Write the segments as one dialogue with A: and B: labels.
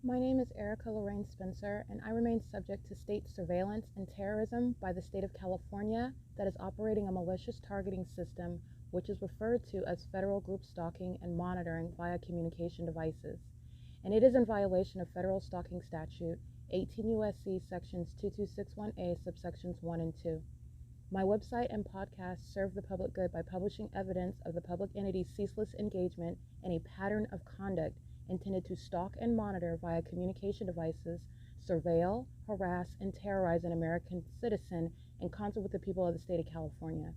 A: My name is Erica Lorraine Spencer, and I remain subject to state surveillance and terrorism by the state of California that is operating a malicious targeting system which is referred to as federal group stalking and monitoring via communication devices. And it is in violation of federal stalking statute 18 U.S.C. sections 2261A subsections 1 and 2. My website and podcast serve the public good by publishing evidence of the public entity's ceaseless engagement in a pattern of conduct intended to stalk and monitor via communication devices, surveil, harass, and terrorize an American citizen in concert with the people of the state of California.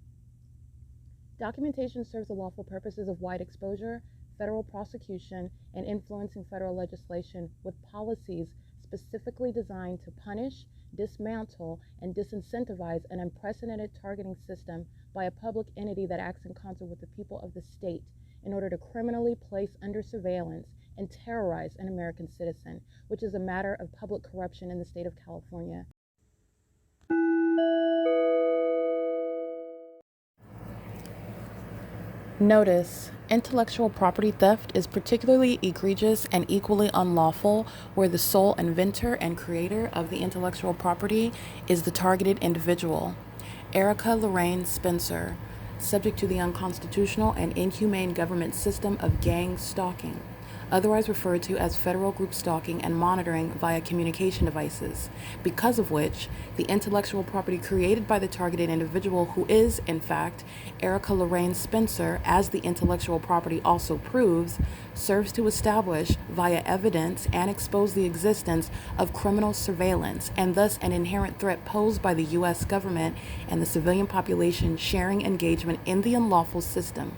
A: Documentation serves the lawful purposes of wide exposure, federal prosecution, and influencing federal legislation with policies specifically designed to punish, dismantle, and disincentivize an unprecedented targeting system by a public entity that acts in concert with the people of the state in order to criminally place under surveillance and terrorize an American citizen, which is a matter of public corruption in the state of California. Notice: intellectual property theft is particularly egregious and equally unlawful where the sole inventor and creator of the intellectual property is the targeted individual. Erica Lorraine Spencer, subject to the unconstitutional and inhumane government system of gang stalking, otherwise referred to as federal group stalking and monitoring via communication devices, because of which the intellectual property created by the targeted individual, who is, in fact, Erica Lorraine Spencer, as the intellectual property also proves, serves to establish via evidence and expose the existence of criminal surveillance and thus an inherent threat posed by the U.S. government and the civilian population sharing engagement in the unlawful system.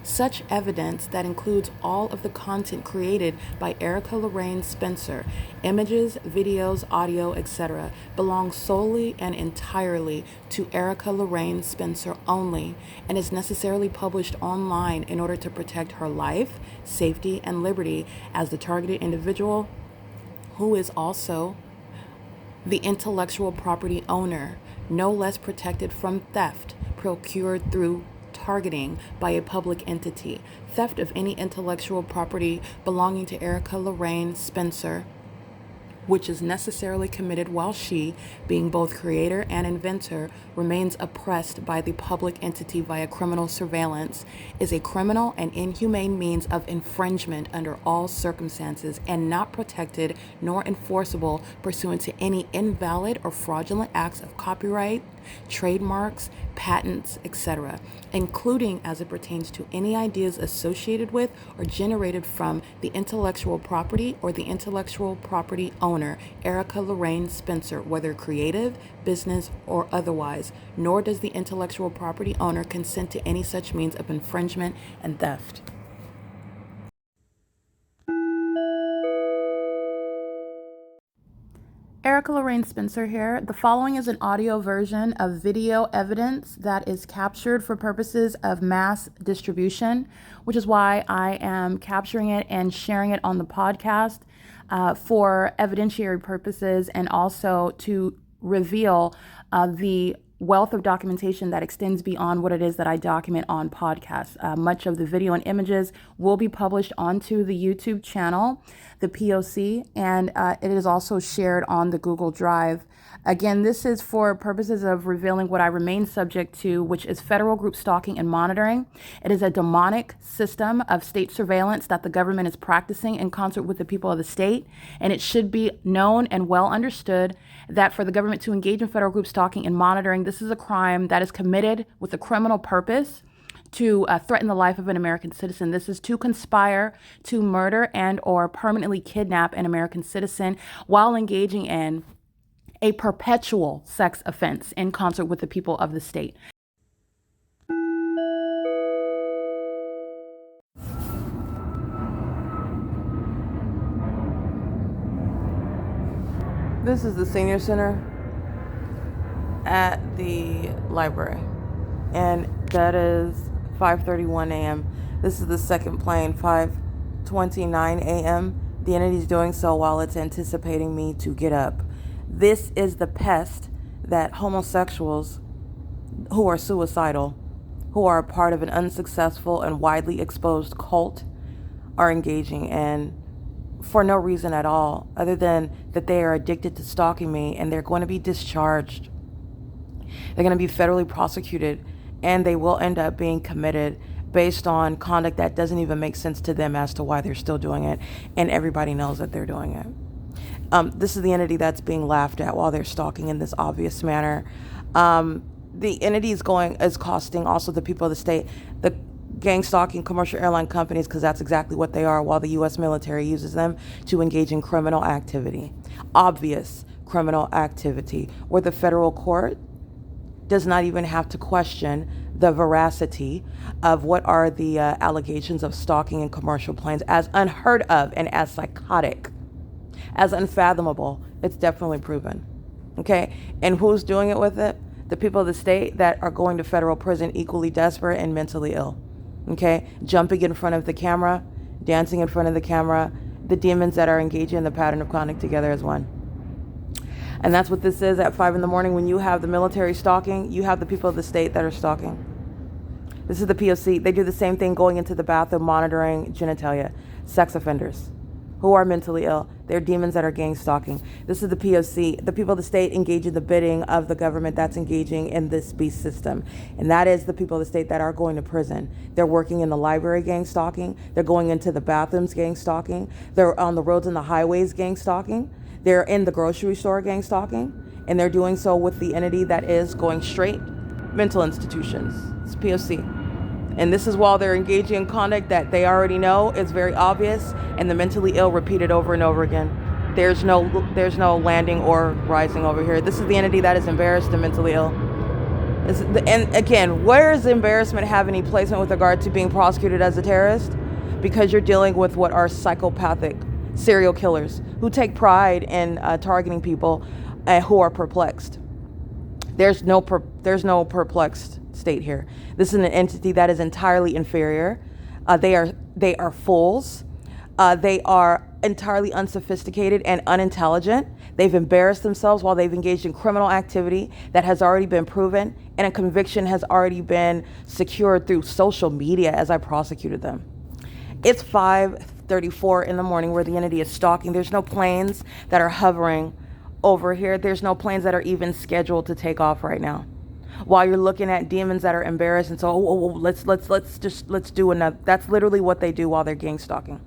A: Such evidence that includes all of the content created by Erica Lorraine Spencer, images, videos, audio, etc., belongs solely and entirely to Erica Lorraine Spencer only and is necessarily published online in order to protect her life, safety, and liberty as the targeted individual, who is also the intellectual property owner, no less protected from theft procured through targeting by a public entity. Theft of any intellectual property belonging to Erica Lorraine Spencer, which is necessarily committed while she, being both creator and inventor, remains oppressed by the public entity via criminal surveillance, is a criminal and inhumane means of infringement under all circumstances and not protected nor enforceable pursuant to any invalid or fraudulent acts of copyright, trademarks, patents, etc., including as it pertains to any ideas associated with or generated from the intellectual property or the intellectual property owner, Erica Lorraine Spencer, whether creative, business, or otherwise, nor does the intellectual property owner consent to any such means of infringement and theft. Erica Lorraine Spencer here. The following is an audio version of video evidence that is captured for purposes of mass distribution, which is why I am capturing it and sharing it on the podcast for evidentiary purposes and also to reveal the wealth of documentation that extends beyond what it is that I document on podcasts. Much of the video and images will be published onto the YouTube channel, the P.O.C, and it is also shared on the Google Drive. Again, this is for purposes of revealing what I remain subject to, which is federal group stalking and monitoring. It is a demonic system of state surveillance that the government is practicing in concert with the people of the state, and it should be known and well understood that for the government to engage in federal group stalking and monitoring, this is a crime that is committed with a criminal purpose to threaten the life of an American citizen. This is to conspire to murder and or permanently kidnap an American citizen while engaging in a perpetual sex offense in concert with the people of the state. This is the senior center at the library, and that is 5:31 a.m. This is the second plane, 5:29 a.m. The entity is doing so while it's anticipating me to get up. This is the pest that homosexuals who are suicidal, who are a part of an unsuccessful and widely exposed cult, are engaging in for no reason at all, other than that they are addicted to stalking me, and they're going to be discharged. They're going to be federally prosecuted, and they will end up being committed based on conduct that doesn't even make sense to them as to why they're still doing it, and everybody knows that they're doing it. This is the entity that's being laughed at while they're stalking in this obvious manner. The entity is costing also the people of the state, the gang stalking commercial airline companies, because that's exactly what they are, while the U.S. military uses them to engage in criminal activity, obvious criminal activity, where the federal court does not even have to question the veracity of what are the allegations of stalking in commercial planes as unheard of and as psychotic, as unfathomable. It's definitely proven. Okay? And who's doing it with it? The people of the state that are going to federal prison equally desperate and mentally ill. Okay? Jumping in front of the camera, dancing in front of the camera, the demons that are engaging in the pattern of conduct together as one. And that's what this is at 5 in the morning. When you have the military stalking, you have the people of the state that are stalking. This is the P.O.C. They do the same thing going into the bathroom, monitoring genitalia. Sex offenders who are mentally ill. They're demons that are gang stalking. This is the P.O.C. The people of the state engage in the bidding of the government that's engaging in this beast system. And that is the people of the state that are going to prison. They're working in the library gang stalking. They're going into the bathrooms gang stalking. They're on the roads and the highways gang stalking. They're in the grocery store gang stalking, and they're doing so with the entity that is going straight mental institutions. It's P.O.C. And this is while they're engaging in conduct that they already know is very obvious, and the mentally ill repeat it over and over again. There's no landing or rising over here. This is the entity that is embarrassed and mentally ill. And again, where does embarrassment have any placement with regard to being prosecuted as a terrorist? Because you're dealing with what are psychopathic serial killers who take pride in targeting people who are perplexed. There's no perplexed state here. This is an entity that is entirely inferior. They are fools. They are entirely unsophisticated and unintelligent. They've embarrassed themselves while they've engaged in criminal activity that has already been proven, and a conviction has already been secured through social media as I prosecuted them. It's 5:34 in the morning where the entity is stalking. There's no planes that are hovering over here. There's no planes that are even scheduled to take off right now. While you're looking at demons that are embarrassed and so let's do another. That's literally what they do while they're gang stalking.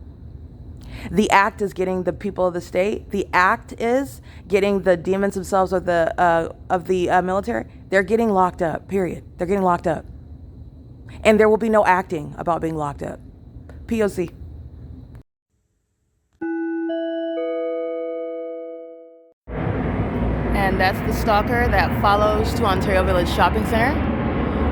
A: The act is getting the people of the state. The act is getting the demons themselves of the military. They're getting locked up. Period. They're getting locked up, and there will be no acting about being locked up. P.O.C. And that's the stalker that follows to Ontario Village Shopping Center.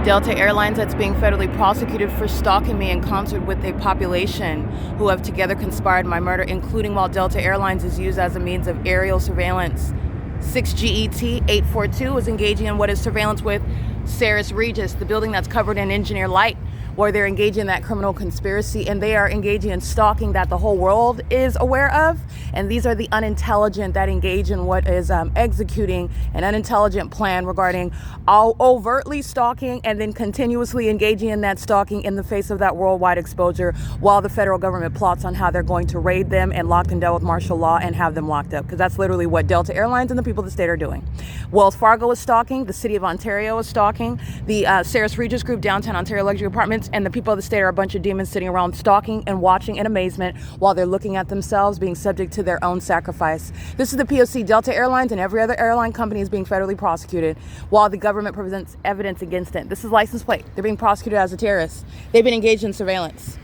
A: Delta Airlines that's being federally prosecuted for stalking me in concert with a population who have together conspired my murder, including while Delta Airlines is used as a means of aerial surveillance. 6GET842 is engaging in what is surveillance with Ceres Regis, the building that's covered in engineer light, where they're engaging in that criminal conspiracy, and they are engaging in stalking that the whole world is aware of. And these are the unintelligent that engage in what is executing an unintelligent plan regarding all overtly stalking and then continuously engaging in that stalking in the face of that worldwide exposure, while the federal government plots on how they're going to raid them and lock them down with martial law and have them locked up, because that's literally what Delta Airlines and the people of the state are doing. Wells Fargo is stalking, the city of Ontario is stalking, the Ceres Regis Group, Downtown Ontario Luxury Apartments, and the people of the state are a bunch of demons sitting around stalking and watching in amazement while they're looking at themselves being subject to their own sacrifice. This is the P.O.C. Delta Airlines and every other airline company is being federally prosecuted while the government presents evidence against it. This is license plate. They're being prosecuted as a terrorist. They've been engaged in surveillance.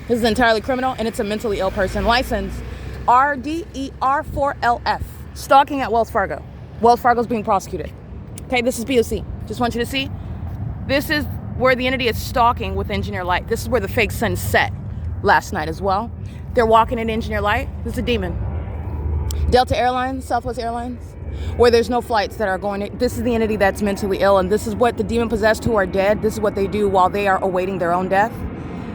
A: This is entirely criminal, and it's a mentally ill person. License RDER4LF. Stalking at Wells Fargo. Wells Fargo's being prosecuted. Okay, this is P.O.C. Just want you to see. This is where the entity is stalking with engineer light. This is where the fake sun set last night as well. They're walking in engineer light. This is a demon. Delta Airlines, Southwest Airlines, where there's no flights that are going. This is the entity that's mentally ill, and this is what the demon possessed who are dead, this is what they do while they are awaiting their own death.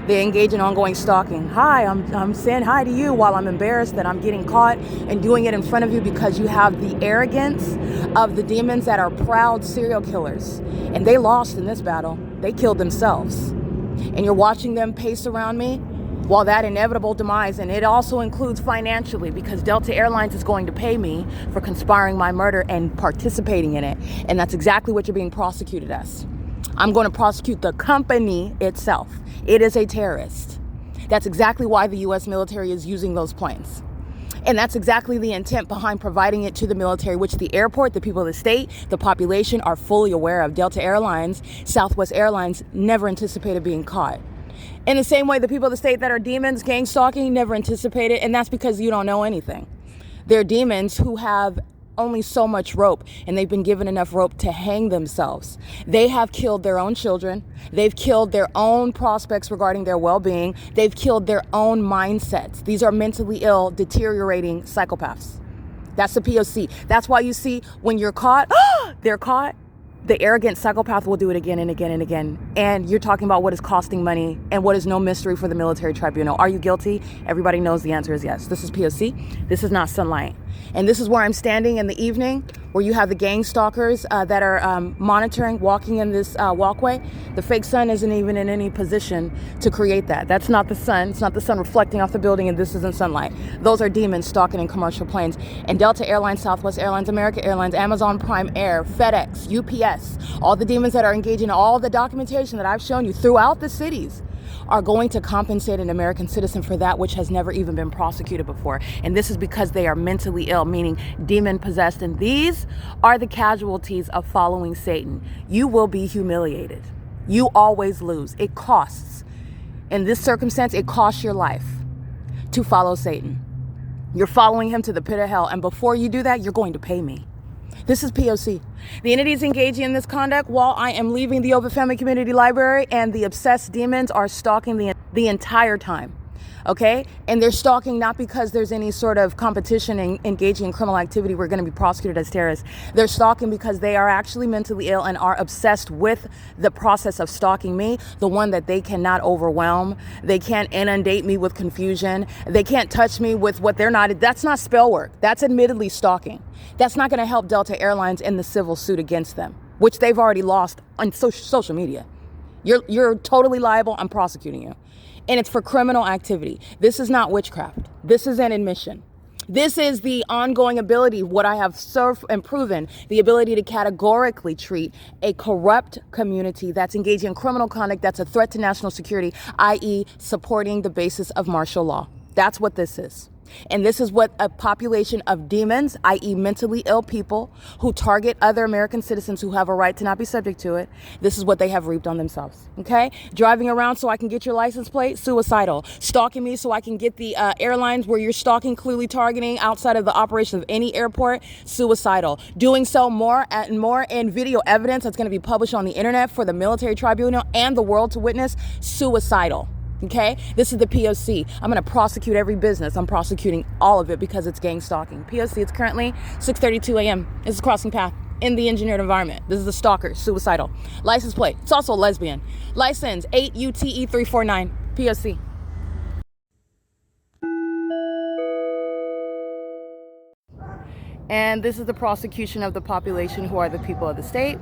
A: They engage in ongoing stalking. Hi, I'm saying hi to you while I'm embarrassed that I'm getting caught and doing it in front of you because you have the arrogance of the demons that are proud serial killers. And they lost in this battle. They killed themselves. And you're watching them pace around me Well, that inevitable demise, and it also includes financially, because Delta Airlines is going to pay me for conspiring my murder and participating in it. And that's exactly what you're being prosecuted as. I'm going to prosecute the company itself. It is a terrorist. That's exactly why the U.S. military is using those planes. And that's exactly the intent behind providing it to the military, which the airport, the people of the state, the population are fully aware of. Delta Airlines, Southwest Airlines never anticipated being caught. In the same way, the people of the state that are demons, gang stalking, never anticipated, and that's because you don't know anything. They're demons who have only so much rope, and they've been given enough rope to hang themselves. They have killed their own children. They've killed their own prospects regarding their well-being. They've killed their own mindsets. These are mentally ill, deteriorating psychopaths. That's the P.O.C. That's why you see when you're caught, they're caught. The arrogant psychopath will do it again and again and again. And you're talking about what is costing money and what is no mystery for the military tribunal. Are you guilty? Everybody knows the answer is yes. This is P.O.C. This is not sunlight. And this is where I'm standing in the evening, where you have the gang stalkers that are monitoring, walking in this walkway. The fake sun isn't even in any position to create that. That's not the sun. It's not the sun reflecting off the building, and this isn't sunlight. Those are demons stalking in commercial planes. And Delta Airlines, Southwest Airlines, American Airlines, Amazon Prime Air, FedEx, UPS, all the demons that are engaged in all the documentation that I've shown you throughout the cities are going to compensate an American citizen for that which has never even been prosecuted before. And this is because they are mentally ill, meaning demon possessed. And these are the casualties of following Satan. You will be humiliated. You always lose. It costs. In this circumstance, it costs your life to follow Satan. You're following him to the pit of hell. And before you do that, you're going to pay me. This is P.O.C. The entities engaging in this conduct while I am leaving the Open Family Community Library, and the obsessed demons are stalking the entire time. Okay? And they're stalking not because there's any sort of competition in engaging in criminal activity. We're going to be prosecuted as terrorists. They're stalking because they are actually mentally ill and are obsessed with the process of stalking me, the one that they cannot overwhelm. They can't inundate me with confusion. They can't touch me with what they're not. That's not spell work. That's admittedly stalking. That's not going to help Delta Airlines in the civil suit against them, which they've already lost on social media. You're totally liable. I'm prosecuting you. And it's for criminal activity. This is not witchcraft. This is an admission. This is the ongoing ability, what I have served and proven, the ability to categorically treat a corrupt community that's engaging in criminal conduct that's a threat to national security, i.e. supporting the basis of martial law. That's what this is. And this is what a population of demons, i.e. mentally ill people who target other American citizens who have a right to not be subject to it, this is what they have reaped on themselves, okay? Driving around so I can get your license plate, suicidal. Stalking me so I can get the airlines where you're stalking, clearly targeting outside of the operation of any airport, suicidal. Doing so more and more in video evidence that's going to be published on the internet for the military tribunal and the world to witness, suicidal. Okay, this is the P.O.C. I'm going to prosecute every business. I'm prosecuting all of it because it's gang stalking. P.O.C. It's currently 6:32 a.m. This is crossing path in the engineered environment. This is a stalker, suicidal. License plate. It's also a lesbian. License 8UTE349. P.O.C. And this is the prosecution of the population who are the people of the state.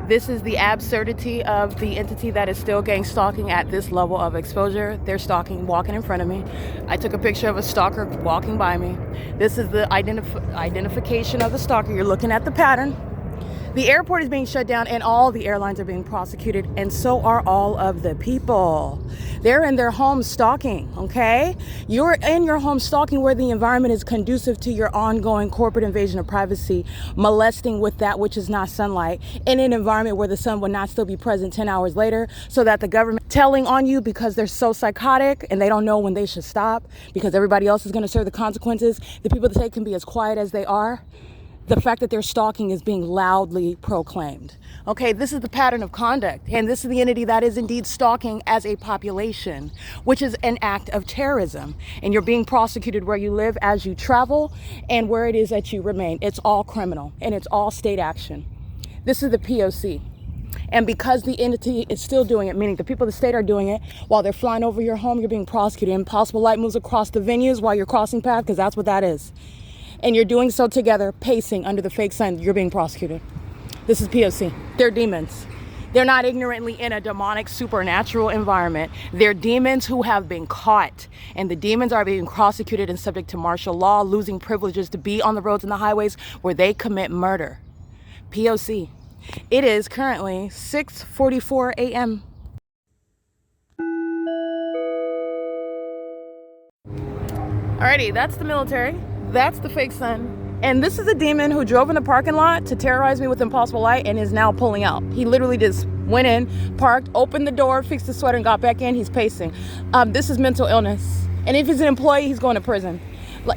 A: This is the absurdity of the entity that is still gang stalking at this level of exposure. They're stalking, walking in front of me. I took a picture of a stalker walking by me. This is the identification of the stalker. You're looking at the pattern. The airport is being shut down and all the airlines are being prosecuted, and so are all of the people. They're in their homes stalking, okay? You're in your home stalking where the environment is conducive to your ongoing corporate invasion of privacy, molesting with that which is not sunlight, in an environment where the sun would not still be present 10 hours later, so that the government telling on you because they're so psychotic and they don't know when they should stop because everybody else is going to serve the consequences. The people that say can be as quiet as they are. The fact that they're stalking is being loudly proclaimed. Okay, this is the pattern of conduct, and this is the entity that is indeed stalking as a population, which is an act of terrorism. And you're being prosecuted where you live, as you travel, and where it is that you remain. It's all criminal, and it's all state action. This is the P.O.C. And because the entity is still doing it, meaning the people of the state are doing it, while they're flying over your home, you're being prosecuted. Impossible light moves across the venues while you're crossing paths, because that's what that is. And you're doing so together, pacing under the fake sun, you're being prosecuted. This is P.O.C. They're demons. They're not ignorantly in a demonic supernatural environment. They're demons who have been caught, and the demons are being prosecuted and subject to martial law, losing privileges to be on the roads and the highways where they commit murder. P.O.C. It is currently 6:44 a.m. Alrighty, that's the military. That's the fake sun. And this is a demon who drove in the parking lot to terrorize me with impossible light and is now pulling out. He literally just went in, parked, opened the door, fixed the sweater, and got back in. He's pacing. This is mental illness. And if he's an employee, he's going to prison.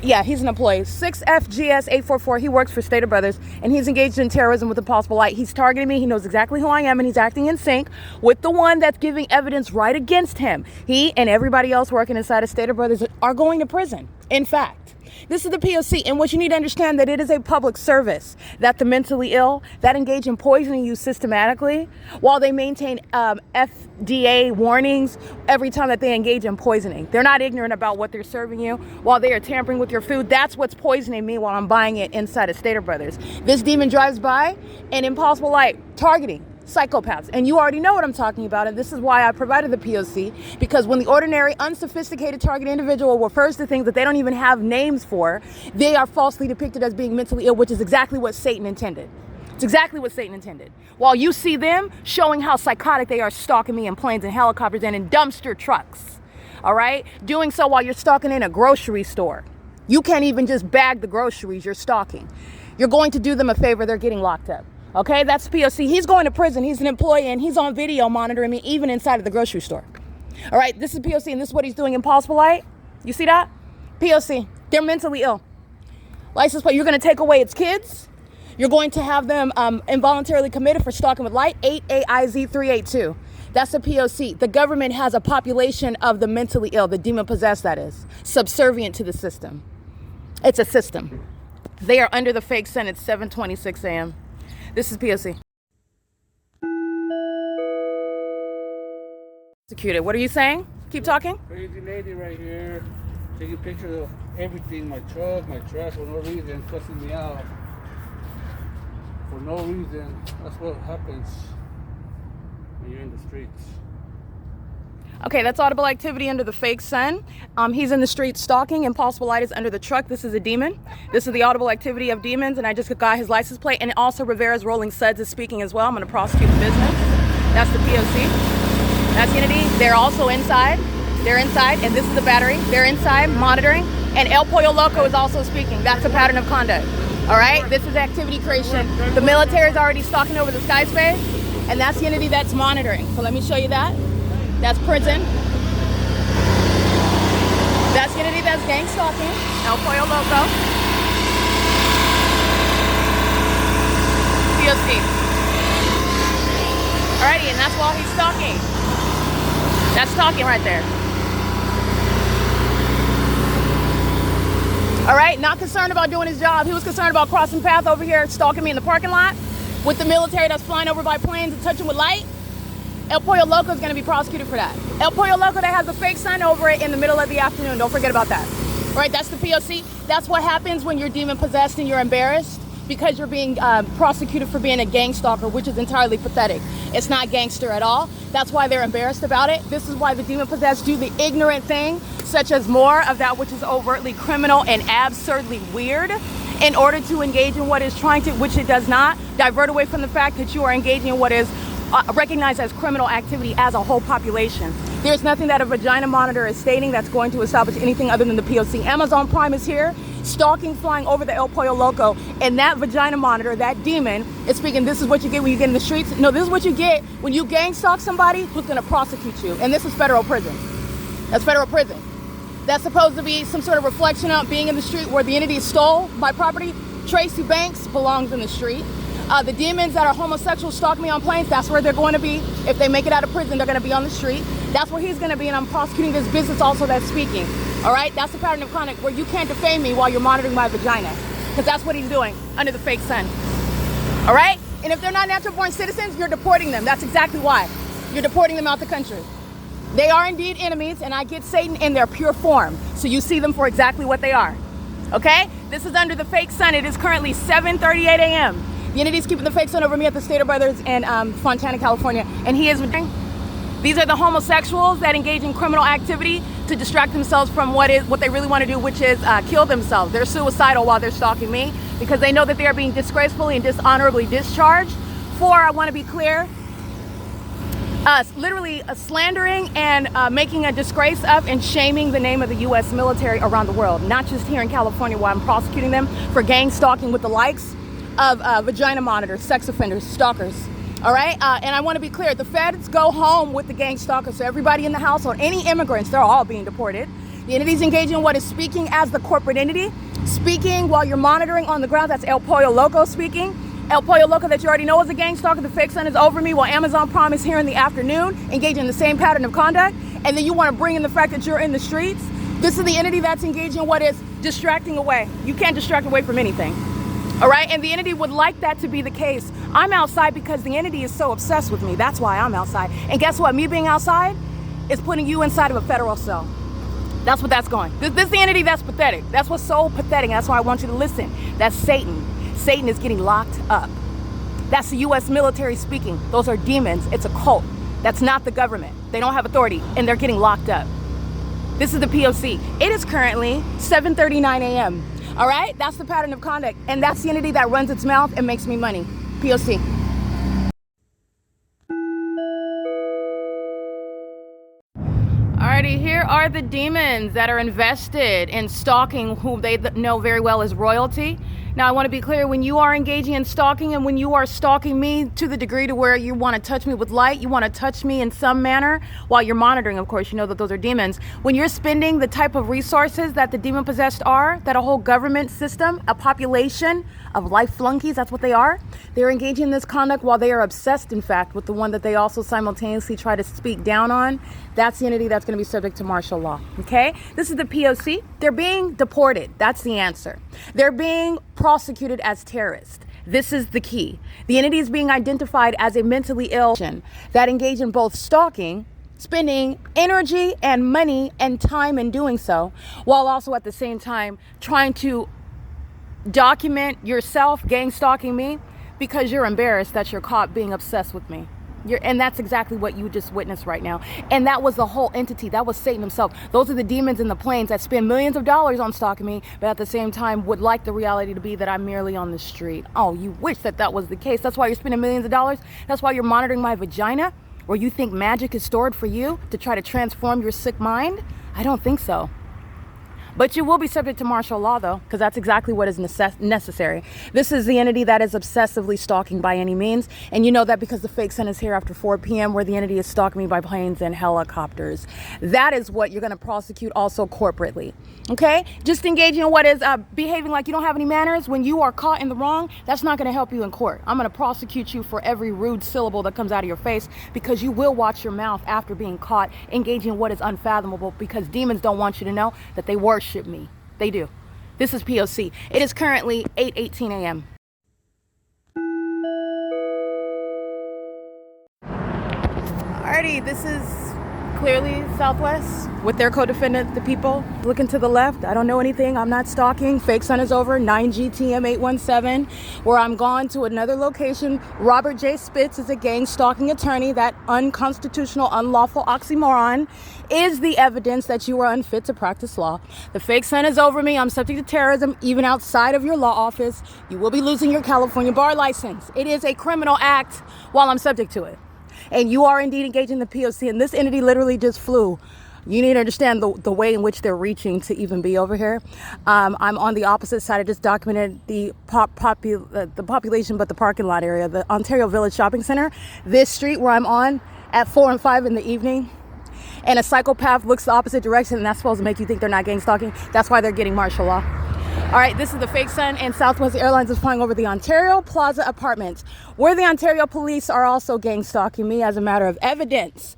A: Yeah, he's an employee. 6FGS844. He works for Stater Brothers, and he's engaged in terrorism with impossible light. He's targeting me. He knows exactly who I am, and he's acting in sync with the one that's giving evidence right against him. He and everybody else working inside of Stater Brothers are going to prison. In fact, this is the P.O.C. And what you need to understand that it is a public service that the mentally ill that engage in poisoning you systematically while they maintain FDA warnings every time that they engage in poisoning. They're not ignorant about what they're serving you while they are tampering with your food. That's what's poisoning me while I'm buying it inside of Stater Brothers. This demon drives by and impossible light targeting psychopaths. And you already know what I'm talking about, and this is why I provided the P.O.C. because when the ordinary, unsophisticated target individual refers to things that they don't even have names for, they are falsely depicted as being mentally ill, which is exactly what Satan intended. It's exactly what Satan intended. While you see them showing how psychotic they are stalking me in planes and helicopters and in dumpster trucks, all right? Doing so while you're stalking in a grocery store. You can't even just bag the groceries you're stalking. You're going to do them a favor, they're getting locked up. Okay, that's P.O.C. He's going to prison. He's an employee, and he's on video monitoring me even inside of the grocery store. All right, this is P.O.C., and this is what he's doing in Impossible Light. You see that? P.O.C. They're mentally ill. License plate, you're going to take away its kids. You're going to have them involuntarily committed for stalking with light, 8AIZ382. That's the P.O.C. The government has a population of the mentally ill, the demon-possessed, that is, subservient to the system. It's a system. They are under the fake sun at 7:26 a.m. This is P.O.C. Executed. What are you saying? Keep talking.
B: Crazy lady right here, taking pictures of everything, my truck, my trash, for no reason, cussing me out. For no reason. That's what happens when you're in the streets.
A: Okay, that's audible activity under the fake sun. He's in the street stalking. Impossible light is under the truck. This is a demon. This is the audible activity of demons, and I just got his license plate. And also Rivera's Rolling Suds is speaking as well. I'm going to prosecute the business. That's the P.O.C. That's Unity. They're also inside. They're inside, and this is the battery. They're inside monitoring. And El Pollo Loco is also speaking. That's a pattern of conduct. All right, this is activity creation. The military is already stalking over the sky space, and that's Unity that's monitoring. So let me show you that. That's prison. That's Unity, that's gang stalking. El Pollo Loco. P.O.C. Alrighty, and that's while he's stalking. That's stalking right there. Alright, not concerned about doing his job. He was concerned about crossing path over here, stalking me in the parking lot with the military that's flying over by planes and touching with light. El Pollo Loco is going to be prosecuted for that. El Pollo Loco that has a fake sun over it in the middle of the afternoon. Don't forget about that. All right, that's the P.O.C. That's what happens when you're demon possessed and you're embarrassed because you're being prosecuted for being a gang stalker, which is entirely pathetic. It's not gangster at all. That's why they're embarrassed about it. This is why the demon possessed do the ignorant thing, such as more of that which is overtly criminal and absurdly weird, in order to engage in what is trying to, which it does not, divert away from the fact that you are engaging in what is recognized as criminal activity as a whole population. There's nothing that a vagina monitor is stating that's going to establish anything other than the P.O.C. Amazon Prime is here, stalking, flying over the El Pollo Loco, and that vagina monitor, that demon, is speaking, this is what you get when you get in the streets. No, this is what you get when you gang stalk somebody who's going to prosecute you. And this is federal prison. That's federal prison. That's supposed to be some sort of reflection of being in the street where the entity stole my property. Tracy Banks belongs in the street. The demons that are homosexual stalk me on planes, that's where they're going to be. If they make it out of prison, they're going to be on the street. That's where he's going to be, and I'm prosecuting this business also that's speaking. All right? That's the pattern of conduct where you can't defame me while you're monitoring my vagina, because that's what he's doing under the fake sun. All right? And if they're not natural-born citizens, you're deporting them. That's exactly why. You're deporting them out the country. They are indeed enemies, and I get Satan in their pure form, so you see them for exactly what they are. Okay? This is under the fake sun. It is currently 7:38 a.m. The entity's keeping the fake sun over me at the Stater Brothers in Fontana, California. And he is... These are the homosexuals that engage in criminal activity to distract themselves from what they really want to do, which is kill themselves. They're suicidal while they're stalking me because they know that they are being disgracefully and dishonorably discharged for, I want to be clear, literally slandering and making a disgrace of and shaming the name of the U.S. military around the world, not just here in California where I'm prosecuting them for gang stalking with the likes of vagina monitors, sex offenders, stalkers. All right, and I want to be clear, the feds go home with the gang stalkers, so everybody in the household, any immigrants, they're all being deported. The entity's engaging in what is speaking as the corporate entity, speaking while you're monitoring on the ground. That's El Pollo Loco speaking. El Pollo Loco that you already know is a gang stalker. The fake sun is over me while Amazon Prime is here in the afternoon, engaging in the same pattern of conduct. And then you want to bring in the fact that you're in the streets. This is the entity that's engaging in what is distracting away. You can't distract away from anything. All right, and the entity would like that to be the case. I'm outside because the entity is so obsessed with me. That's why I'm outside. And guess what? Me being outside is putting you inside of a federal cell. That's what that's going. This is the entity that's pathetic. That's what's so pathetic. That's why I want you to listen. That's Satan. Satan is getting locked up. That's the U.S. military speaking. Those are demons. It's a cult. That's not the government. They don't have authority, and they're getting locked up. This is the P.O.C. It is currently 7:39 a.m. All right, that's the pattern of conduct, and that's the entity that runs its mouth and makes me money. P.O.C. Alrighty, here are the demons that are invested in stalking whom they know very well as royalty. Now, I want to be clear, when you are engaging in stalking and when you are stalking me to the degree to where you want to touch me with light, you want to touch me in some manner while you're monitoring, of course, you know that those are demons. When you're spending the type of resources that the demon possessed are, that a whole government system, a population of life flunkies, that's what they are. They're engaging in this conduct while they are obsessed, in fact, with the one that they also simultaneously try to speak down on. That's the entity that's going to be subject to martial law, okay? This is the P.O.C. They're being deported. That's the answer. They're being prosecuted as terrorists. This is the key. The entity is being identified as a mentally ill that engage in both stalking, spending energy and money and time in doing so, while also at the same time trying to document yourself gang stalking me because you're embarrassed that you're caught being obsessed with me. And that's exactly what you just witnessed right now. And that was the whole entity. That was Satan himself. Those are the demons in the planes that spend millions of dollars on stalking me, but at the same time would like the reality to be that I'm merely on the street. Oh, you wish that that was the case. That's why you're spending millions of dollars. That's why you're monitoring my vagina, where you think magic is stored for you to try to transform your sick mind. I don't think so. But you will be subject to martial law, though, because that's exactly what is necessary. This is the entity that is obsessively stalking by any means. And you know that because the fake sun is here after 4 p.m. where the entity is stalking me by planes and helicopters. That is what you're going to prosecute also corporately. Okay? Just engaging in what is behaving like you don't have any manners when you are caught in the wrong, that's not going to help you in court. I'm going to prosecute you for every rude syllable that comes out of your face because you will watch your mouth after being caught engaging in what is unfathomable because demons don't want you to know that they worship me. They do. This is P.O.C. It is currently 8:18 a.m. Alrighty, this is clearly Southwest with their co-defendant, the people. Looking to the left, I don't know anything. I'm not stalking. Fake sun is over. 9GTM 817, where I'm gone to another location. Robert J. Spitz is a gang stalking attorney. That unconstitutional, unlawful oxymoron is the evidence that you are unfit to practice law. The fake sun is over me. I'm subject to terrorism, even outside of your law office. You will be losing your California bar license. It is a criminal act while I'm subject to it. And you are indeed engaging in the P.O.C. And this entity literally just flew. You need to understand the way in which they're reaching to even be over here. I'm on the opposite side. I just documented the population, but the parking lot area, the Ontario Village Shopping Center. This street where I'm on at 4 and 5 in the evening. And a psychopath looks the opposite direction, and that's supposed to make you think they're not gang stalking. That's why they're getting martial law. All right, this is the fake sun, and Southwest Airlines is flying over the Ontario Plaza Apartments, where the Ontario police are also gang stalking me as a matter of evidence,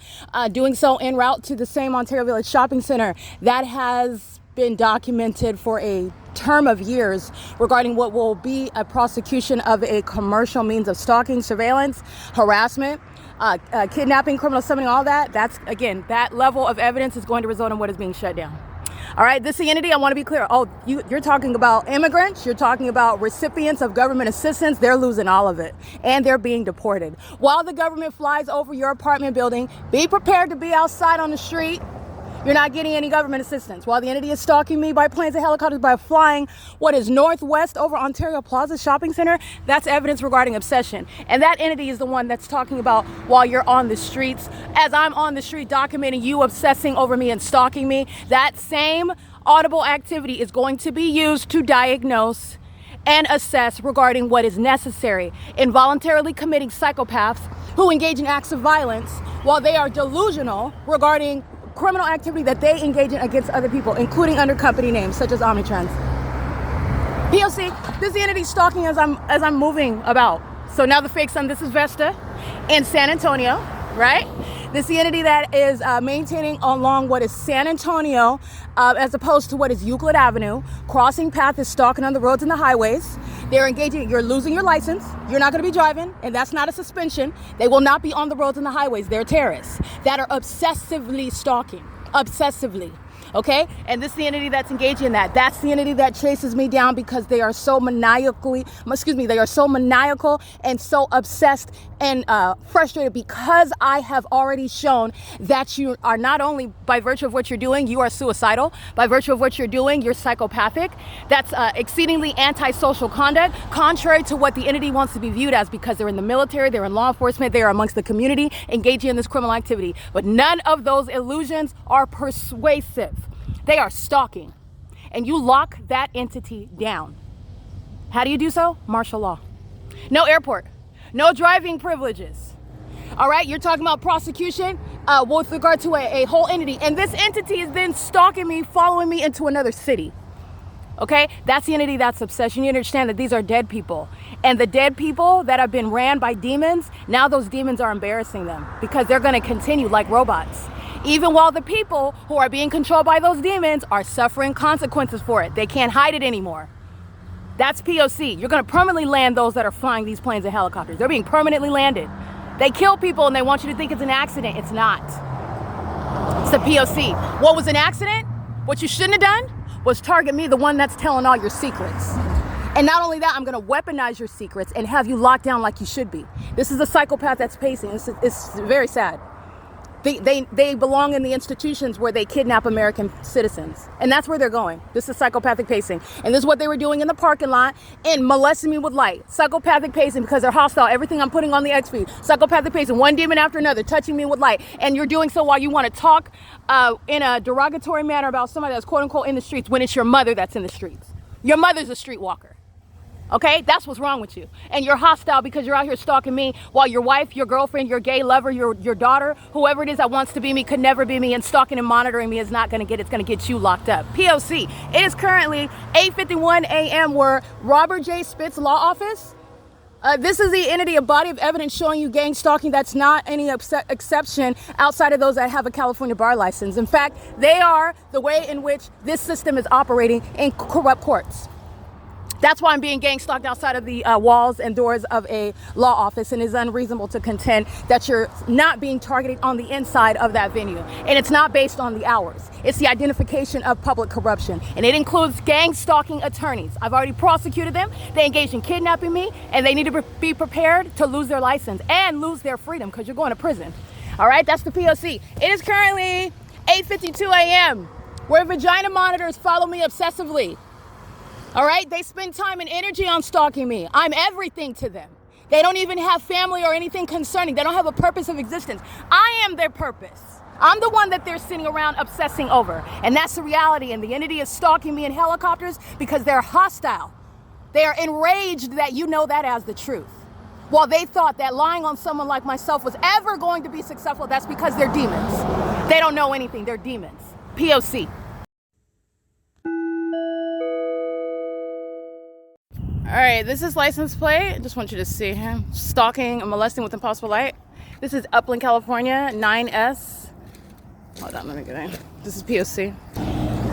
A: doing so en route to the same Ontario Village Shopping Center that has been documented for a term of years regarding what will be a prosecution of a commercial means of stalking, surveillance, harassment, kidnapping, criminal summoning, all that. That's, again, that level of evidence is going to result in what is being shut down.
C: All right, this entity, I want to be clear. Oh, you're talking about immigrants. You're talking about recipients of government assistance. They're losing all of it, and they're being deported. While the government flies over your apartment building, be prepared to be outside on the street. You're not getting any government assistance. While the entity is stalking me by planes and helicopters by flying what is northwest over Ontario Plaza Shopping Center, that's evidence regarding obsession. And that entity is the one that's talking about while you're on the streets, as I'm on the street documenting you obsessing over me and stalking me. That same audible activity is going to be used to diagnose and assess regarding what is necessary. Involuntarily committing psychopaths who engage in acts of violence while they are delusional regarding criminal activity that they engage in against other people, including under company names such as Omnitrans. P.O.C. This is the entity stalking as I'm moving about. So now the fake sun. This is Vesta in San Antonio, right? This is the entity that is maintaining along what is San Antonio as opposed to what is Euclid Avenue. Crossing path is stalking on the roads and the highways. They're engaging. You're losing your license. You're not going to be driving, and that's not a suspension. They will not be on the roads and the highways. They're terrorists that are obsessively stalking. Obsessively. Okay? And this is the entity that's engaging in that. That's the entity that chases me down because they are so maniacal and so obsessed and frustrated because I have already shown that you are not only, by virtue of what you're doing, you are suicidal. By virtue of what you're doing, you're psychopathic. That's exceedingly antisocial conduct, contrary to what the entity wants to be viewed as, because they're in the military, they're in law enforcement, they are amongst the community, engaging in this criminal activity. But none of those illusions are persuasive. They are stalking. And you lock that entity down. How do you do so? Martial law. No airport. No driving privileges. All right, you're talking about prosecution with regard to a whole entity. And this entity is then stalking me, following me into another city. Okay, that's the entity that's obsession. You understand that these are dead people. And the dead people that have been ran by demons, now those demons are embarrassing them because they're going to continue like robots. Even while the people who are being controlled by those demons are suffering consequences for it. They can't hide it anymore. That's P.O.C. You're going to permanently land those that are flying these planes and helicopters. They're being permanently landed. They kill people and they want you to think it's an accident. It's not. It's the P.O.C. What was an accident? What you shouldn't have done was target me, the one that's telling all your secrets. And not only that, I'm going to weaponize your secrets and have you locked down like you should be. This is a psychopath that's pacing. It's very sad. They belong in the institutions where they kidnap American citizens. And that's where they're going. This is psychopathic pacing. And this is what they were doing in the parking lot and molesting me with light. Psychopathic pacing because they're hostile. Everything I'm putting on the X feed. Psychopathic pacing. One demon after another touching me with light. And you're doing so while you want to talk in a derogatory manner about somebody that's quote unquote in the streets when it's your mother that's in the streets. Your mother's a streetwalker. Okay, that's what's wrong with you. And you're hostile because you're out here stalking me while your wife, your girlfriend, your gay lover, your daughter, whoever it is that wants to be me could never be me, and stalking and monitoring me is not going to get, it's going to get you locked up. P.O.C. It is currently 8:51 a.m. where Robert J. Spitz Law Office. This is the entity, a body of evidence showing you gang stalking that's not any exception outside of those that have a California bar license. In fact, they are the way in which this system is operating in corrupt courts. That's why I'm being gang stalked outside of the walls and doors of a law office, and it's unreasonable to contend that you're not being targeted on the inside of that venue. And it's not based on the hours. It's the identification of public corruption. And it includes gang stalking attorneys. I've already prosecuted them. They engaged in kidnapping me, and they need to be prepared to lose their license and lose their freedom because you're going to prison. All right, that's the P.O.C. It is currently 8:52 a.m. where vagina monitors follow me obsessively. All right, they spend time and energy on stalking me. I'm everything to them. They don't even have family or anything concerning. They don't have a purpose of existence. I am their purpose. I'm the one that they're sitting around obsessing over. And that's the reality. And the entity is stalking me in helicopters because they're hostile. They are enraged that you know that as the truth. While they thought that lying on someone like myself was ever going to be successful, that's because they're demons. They don't know anything. They're demons. P.O.C. All right, this is license plate. I just want you to see him stalking and molesting with impossible light. This is Upland, California, 9S. Hold on, let me get in. This is P.O.C.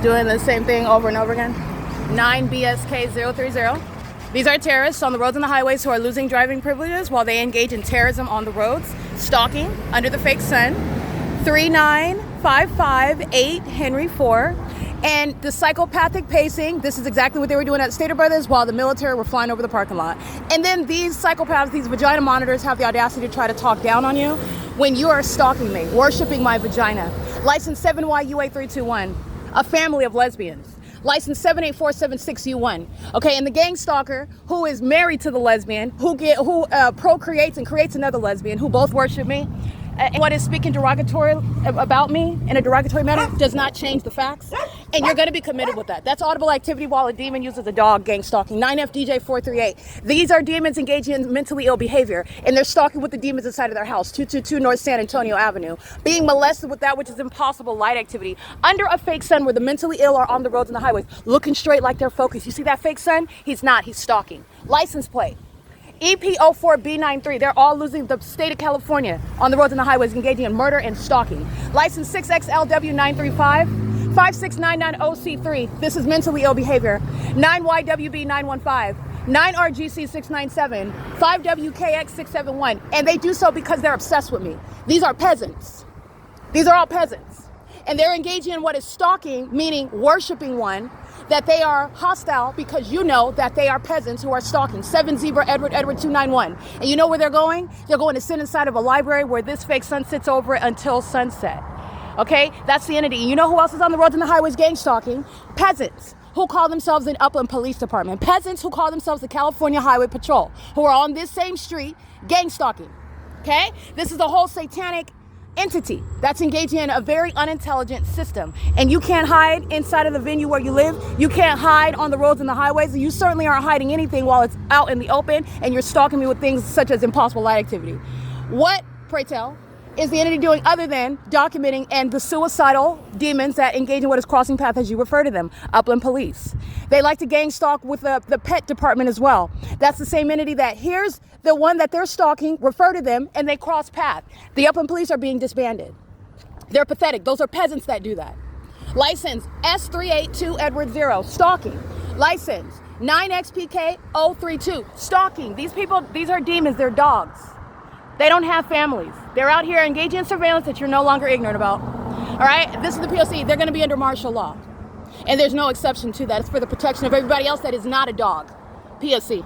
C: Doing the same thing over and over again. 9BSK030. These are terrorists on the roads and the highways who are losing driving privileges while they engage in terrorism on the roads, stalking under the fake sun. 39558 Henry 4. And the psychopathic pacing, this is exactly what they were doing at Stater Brothers while the military were flying over the parking lot. And then these psychopaths, these vagina monitors, have the audacity to try to talk down on you when you are stalking me, worshiping my vagina. License 7YUA321, a family of lesbians. License 78476U1. Okay, and the gang stalker who is married to the lesbian, who procreates and creates another lesbian, who both worship me, and what is speaking derogatory about me in a derogatory manner does not change the facts, and you're going to be committed with that. That's audible activity while a demon uses a dog, gang stalking. 9FDJ438. These are demons engaging in mentally ill behavior, and they're stalking with the demons inside of their house. 222 North San Antonio Avenue. Being molested with that which is impossible light activity under a fake sun where the mentally ill are on the roads and the highways, looking straight like they're focused. You see that fake sun? He's not. He's stalking. License plate. EP04B93, they're all losing the state of California on the roads and the highways, engaging in murder and stalking. License 6XLW935, 5699OC3, this is mentally ill behavior. 9YWB915, 9RGC697, 5WKX671, and they do so because they're obsessed with me. These are peasants. These are all peasants. And they're engaging in what is stalking, meaning worshiping one, that they are hostile because you know that they are peasants who are stalking. 7 Zebra Edward 291. And you know where they're going? They're going to sit inside of a library where this fake sun sits over it until sunset. Okay? That's the entity. And you know who else is on the roads and the highways gang stalking? Peasants who call themselves an Upland Police Department. Peasants who call themselves the California Highway Patrol, who are on this same street gang stalking. Okay? This is the whole satanic entity that's engaging in a very unintelligent system, and you can't hide inside of the venue where you live. You can't hide on the roads and the highways. You certainly aren't hiding anything while it's out in the open and you're stalking me with things such as impossible light activity. What, pray tell, is the entity doing other than documenting and the suicidal demons that engage in what is crossing path, as you refer to them, Upland Police? They like to gang stalk with the pet department as well. That's the same entity that here's the one that they're stalking, refer to them, and they cross path. The Upland Police are being disbanded. They're pathetic. Those are peasants that do that. License S382 Edward 0, stalking. License 9XPK032, stalking. These people, these are demons, they're dogs. They don't have families. They're out here engaging in surveillance that you're no longer ignorant about. All right, this is the P.O.C. They're going to be under martial law. And there's no exception to that. It's for the protection of everybody else that is not a dog. P.O.C.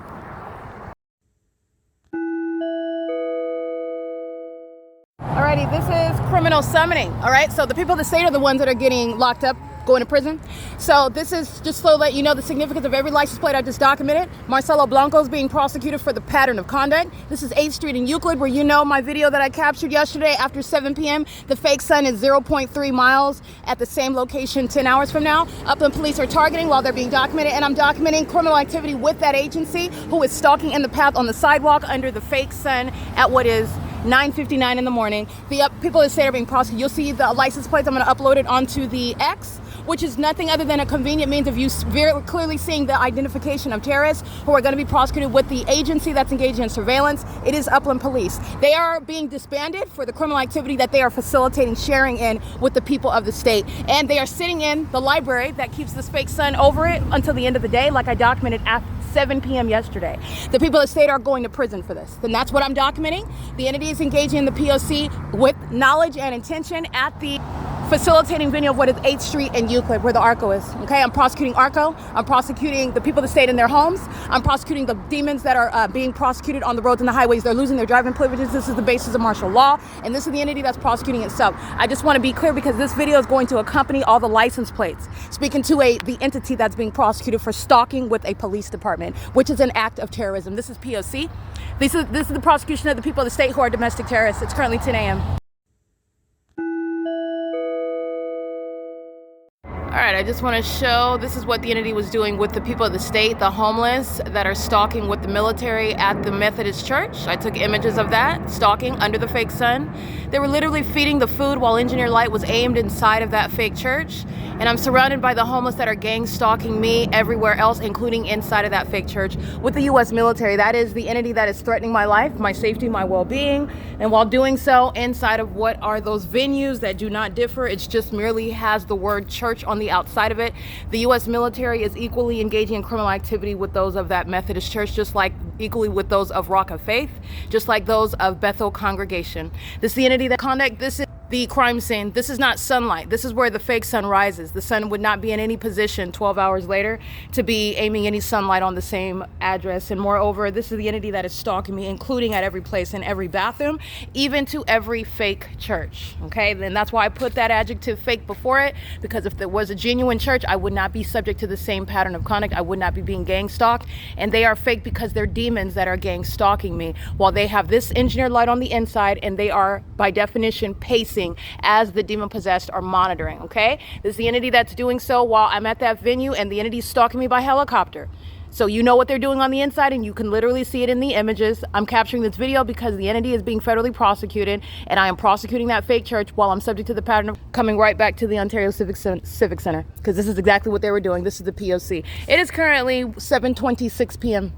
C: Alrighty, this is criminal summoning. All right, so the people of the state are the ones that are getting locked up, going to prison. So this is just so that you know the significance of every license plate I just documented. Marcelo Blanco is being prosecuted for the pattern of conduct. This is 8th Street in Euclid, where you know my video that I captured yesterday after 7 p.m. The fake sun is 0.3 miles at the same location 10 hours from now. Upland Police are targeting while they're being documented, and I'm documenting criminal activity with that agency who is stalking in the path on the sidewalk under the fake sun at what is 9:59 in the morning. The people of the state are being prosecuted. You'll see the license plates. I'm going to upload it onto the X, which is nothing other than a convenient means of you very clearly seeing the identification of terrorists who are going to be prosecuted with the agency that's engaged in surveillance. It is Upland Police. They are being disbanded for the criminal activity that they are facilitating, sharing in with the people of the state. And they are sitting in the library that keeps this fake sun over it until the end of the day, like I documented at 7 p.m. yesterday. The people of the state are going to prison for this. And that's what I'm documenting. The entity is engaging in the P.O.C. with knowledge and intention at the facilitating venue of what is 8th Street and Euclid, where the ARCO is. Okay, I'm prosecuting ARCO. I'm prosecuting the people of the state in their homes. I'm prosecuting the demons that are being prosecuted on the roads and the highways. They're losing their driving privileges. This is the basis of martial law, and this is the entity that's prosecuting itself. I just want to be clear because this video is going to accompany all the license plates, speaking to the entity that's being prosecuted for stalking with a police department, which is an act of terrorism. This is P.O.C. This is the prosecution of the people of the state who are domestic terrorists. It's currently 10 a.m. All right, I just want to show this is what the entity was doing with the people of the state, the homeless that are stalking with the military at the Methodist Church. I took images of that, stalking under the fake sun. They were literally feeding the food while engineer light was aimed inside of that fake church. And I'm surrounded by the homeless that are gang stalking me everywhere else, including inside of that fake church with the U.S. military. That is the entity that is threatening my life, my safety, my well-being. And while doing so, inside of what are those venues that do not differ, it just merely has the word church on the outside of it. The U.S. military is equally engaging in criminal activity with those of that Methodist Church, just like equally with those of Rock of Faith, just like those of Bethel Congregation. This is the entity that conduct. This is the crime scene. This is not sunlight. This is where the fake sun rises. The sun would not be in any position 12 hours later to be aiming any sunlight on the same address. And moreover, this is the entity that is stalking me, including at every place, in every bathroom, even to every fake church. Okay, and that's why I put that adjective fake before it, because if there was a genuine church, I would not be subject to the same pattern of conduct. I would not be being gang stalked. And they are fake because they're demons that are gang stalking me, while they have this engineered light on the inside, and they are by definition pacing as the demon possessed are monitoring. Okay, this is the entity that's doing so while I'm at that venue, and the entity's stalking me by helicopter. So you know what they're doing on the inside, and you can literally see it in the images. I'm capturing this video because the entity is being federally prosecuted, and I am prosecuting that fake church while I'm subject to the pattern of coming right back to the Ontario Civic Center, because this is exactly what they were doing. This is the P.O.C. It is currently 7:26 p.m.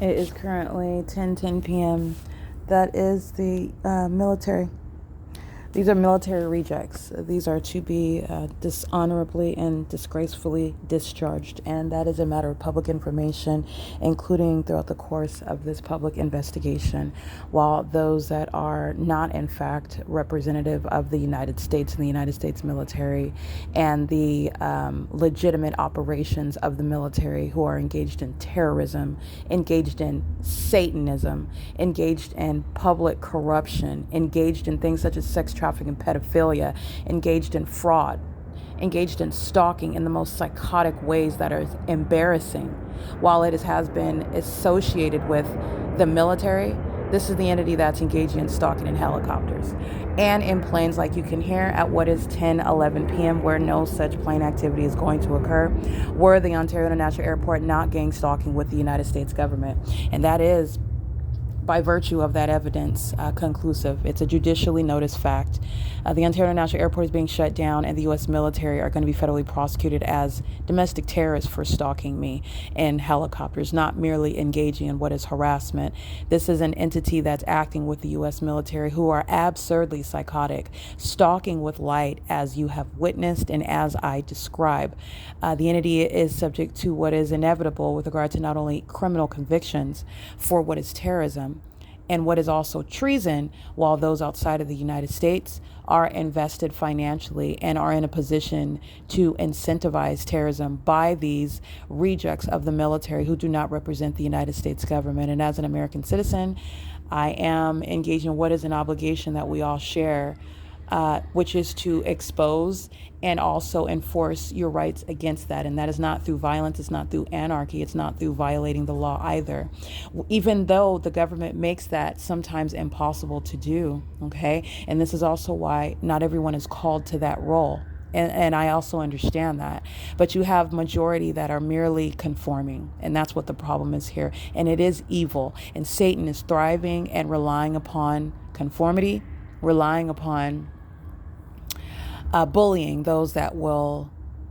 C: It is currently 10:10 p.m. That is the military. These are military rejects. These are to be dishonorably and disgracefully discharged, and that is a matter of public information, including throughout the course of this public investigation, while those that are not in fact representative of the United States and the United States military and the legitimate operations of the military, who are engaged in terrorism, engaged in Satanism, engaged in public corruption, engaged in things such as sex trafficking, pedophilia, engaged in fraud, engaged in stalking in the most psychotic ways that are embarrassing. While it has been associated with the military, this is the entity that's engaging in stalking in helicopters and in planes, like you can hear at what is 10:11 p.m., where no such plane activity is going to occur, were the Ontario International Airport not gang stalking with the United States government. And that is, by virtue of that evidence, conclusive. It's a judicially noticed fact. The Ontario International Airport is being shut down, and the U.S. military are going to be federally prosecuted as domestic terrorists for stalking me in helicopters, not merely engaging in what is harassment. This is an entity that's acting with the U.S. military, who are absurdly psychotic, stalking with light, as you have witnessed and as I describe. The entity is subject to what is inevitable with regard to not only criminal convictions for what is terrorism and what is also treason, while those outside of the United States are invested financially and are in a position to incentivize terrorism by these rejects of the military who do not represent the United States government. And as an American citizen, I am engaging in what is an obligation that we all share, which is to expose and also enforce your rights against that. And that is not through violence, it's not through anarchy, it's not through violating the law either. Even though the government makes that sometimes impossible to do, okay? And this is also why not everyone is called to that role. And I also understand that. But you have majority that are merely conforming. And that's what the problem is here. And it is evil. And Satan is thriving and relying upon conformity, relying upon bullying those that will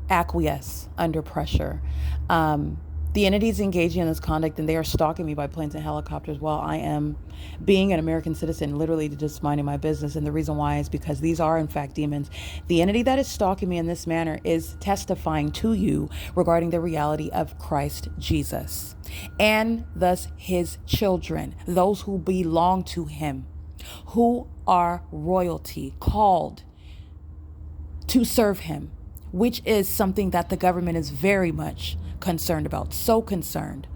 C: acquiesce under pressure. The entities engaging in this conduct, and they are stalking me by planes and helicopters while I am being an American citizen, literally just minding my business. And the reason why is because these are in fact demons. The entity that is stalking me in this manner is testifying to you regarding the reality of Christ Jesus, and thus his children, those who belong to him, who are royalty, called to serve him, which is something that the government is very much concerned about. So concerned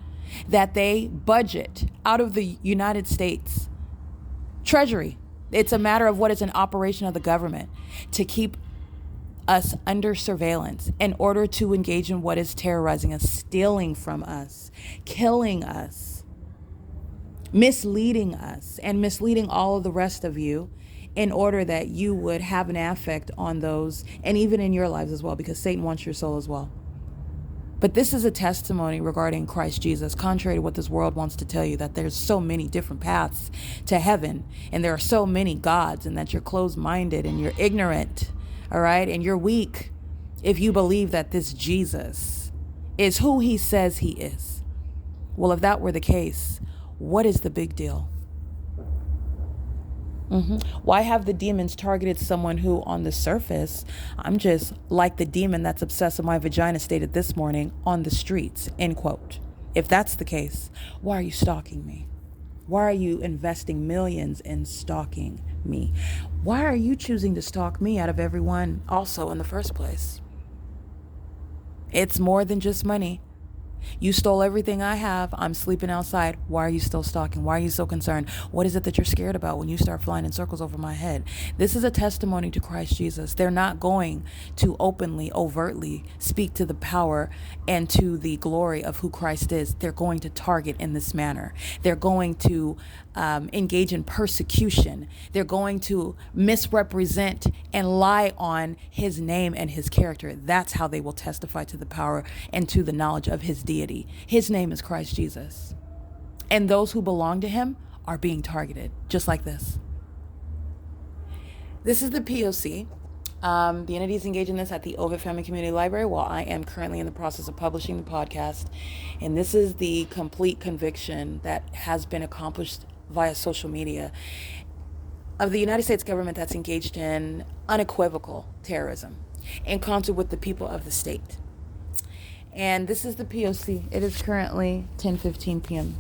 C: that they budget out of the United States Treasury. It's a matter of what is an operation of the government to keep us under surveillance in order to engage in what is terrorizing us, stealing from us, killing us, misleading us, and misleading all of the rest of you, in order that you would have an affect on those, and even in your lives as well, because Satan wants your soul as well.
A: But this is a testimony regarding Christ Jesus, contrary to what this world wants to tell you, that there's so many different paths to heaven, and there are so many gods, and that you're closed-minded and you're ignorant, all right? And you're weak if you believe that this Jesus is who he says he is. Well, if that were the case, what is the big deal? Why have the demons targeted someone who, on the surface, I'm just like the demon that's obsessed with my vagina stated this morning on the streets, end quote. If that's the case, why are you stalking me? Why are you investing millions in stalking me? Why are you choosing to stalk me out of everyone also in the first place? It's more than just money. You stole everything I have. I'm sleeping outside. Why are you still stalking? Why are you so concerned? What is it that you're scared about when you start flying in circles over my head? This is a testimony to Christ Jesus. They're not going to openly, overtly speak to the power and to the glory of who Christ is. They're going to target in this manner. They're going to engage in persecution. They're going to misrepresent and lie on his name and his character. That's how they will testify to the power and to the knowledge of his deity. His name is Christ Jesus. And those who belong to him are being targeted, just like this. This is the P.O.C. The entities engaged in this at the Ovid Family Community Library, while I am currently in the process of publishing the podcast. And this is the complete conviction that has been accomplished via social media of the United States government that's engaged in unequivocal terrorism in concert with the people of the state. And this is the P.O.C. It is currently 10:15 p.m.